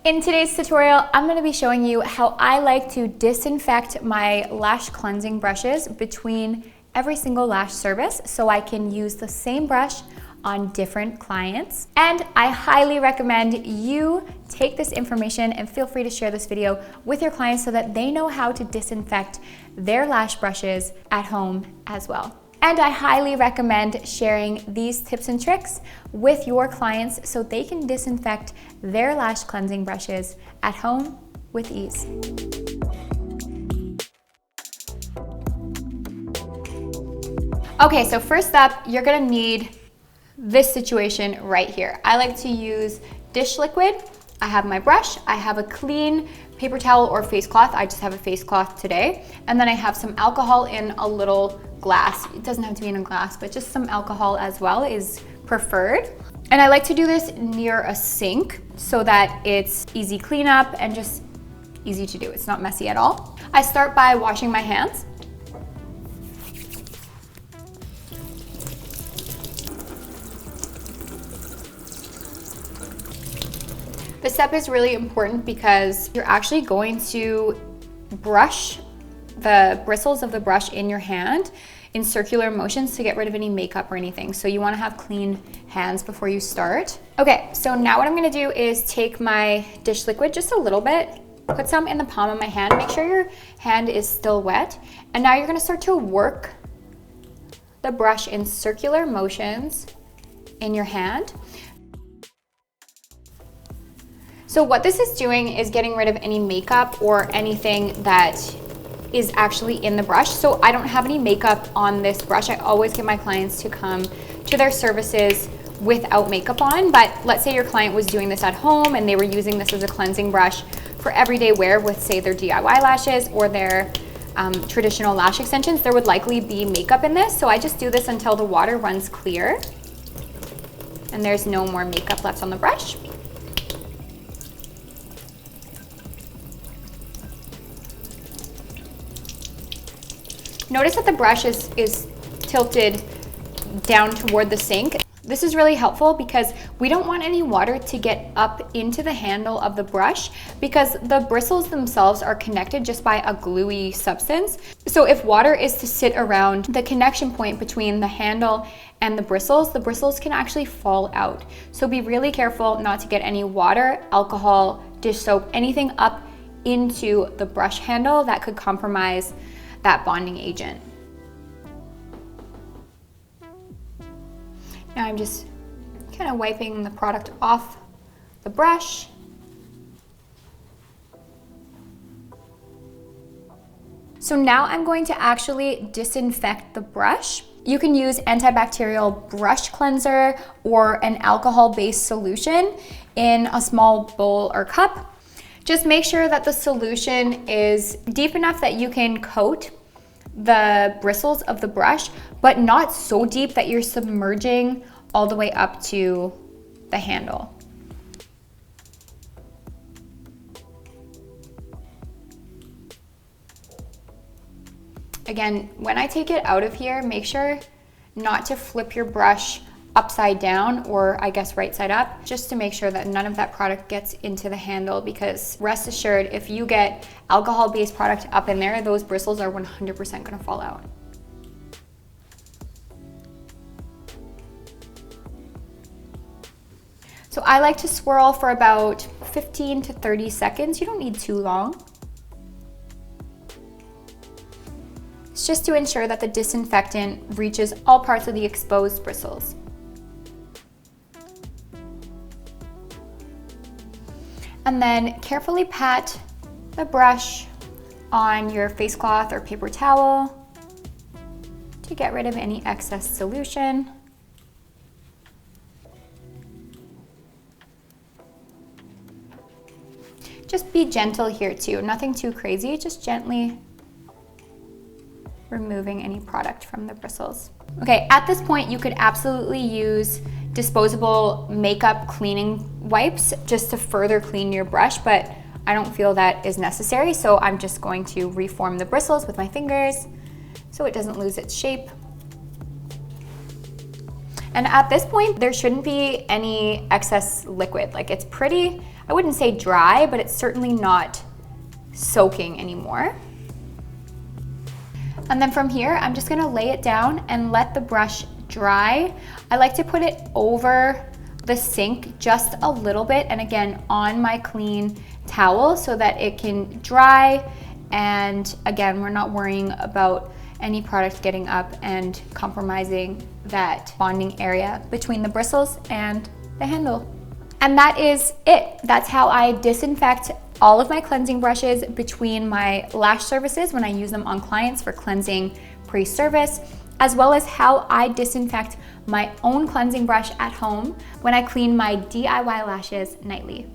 In today's tutorial, I'm going to be showing you how I like to disinfect my lash cleansing brushes between every single lash service so I can use the same brush on different clients. And I highly recommend you take this information and feel free to share this video with your clients so that they know how to disinfect their lash brushes at home as well. And I highly recommend sharing these tips and tricks with your clients so they can disinfect their lash cleansing brushes at home with ease. Okay, so first up, you're gonna need this situation right here. I like to use dish liquid. I have my brush, I have a clean paper towel or face cloth. I just have a face cloth today. And then I have some alcohol in a little glass. It doesn't have to be in a glass, but just some alcohol as well is preferred. And I like to do this near a sink so that it's easy cleanup and just easy to do. It's not messy at all. I start by washing my hands. This step is really important because you're actually going to brush the bristles of the brush in your hand in circular motions to get rid of any makeup or anything. So you want to have clean hands before you start. Okay, so now what I'm going to do is take my dish liquid, just a little bit, put some in the palm of my hand, make sure your hand is still wet. And now you're going to start to work the brush in circular motions in your hand. So what this is doing is getting rid of any makeup or anything that is actually in the brush. So I don't have any makeup on this brush. I always get my clients to come to their services without makeup on, but let's say your client was doing this at home and they were using this as a cleansing brush for everyday wear with, say, their DIY lashes or their traditional lash extensions, there would likely be makeup in this. So I just do this until the water runs clear and there's no more makeup left on the brush. Notice that the brush is tilted down toward the sink. This is really helpful because we don't want any water to get up into the handle of the brush because the bristles themselves are connected just by a gluey substance. So if water is to sit around the connection point between the handle and the bristles can actually fall out. So be really careful not to get any water, alcohol, dish soap, anything up into the brush handle that could compromise that bonding agent. Now I'm just kind of wiping the product off the brush. So now I'm going to actually disinfect the brush. You can use antibacterial brush cleanser or an alcohol-based solution in a small bowl or cup. Just make sure that the solution is deep enough that you can coat the bristles of the brush, but not so deep that you're submerging all the way up to the handle. Again, when I take it out of here, make sure not to flip your brush upside down, or I guess right side up, just to make sure that none of that product gets into the handle, because rest assured, if you get alcohol-based product up in there, those bristles are 100% gonna fall out. So I like to swirl for about 15 to 30 seconds. You don't need too long. It's just to ensure that the disinfectant reaches all parts of the exposed bristles. And then carefully pat the brush on your face cloth or paper towel to get rid of any excess solution. Just be gentle here too, nothing too crazy, just gently removing any product from the bristles. Okay, at this point you could absolutely use disposable makeup cleaning wipes just to further clean your brush, but I don't feel that is necessary, so I'm just going to reform the bristles with my fingers so it doesn't lose its shape. And at this point, there shouldn't be any excess liquid. Like it's pretty, I wouldn't say dry, but it's certainly not soaking anymore. And then from here, I'm just gonna lay it down and let the brush dry. I like to put it over the sink just a little bit, and again, on my clean towel so that it can dry. And again, we're not worrying about any product getting up and compromising that bonding area between the bristles and the handle. And that is it. That's how I disinfect all of my cleansing brushes between my lash services when I use them on clients for cleansing pre-service, as well as how I disinfect my own cleansing brush at home when I clean my DIY lashes nightly.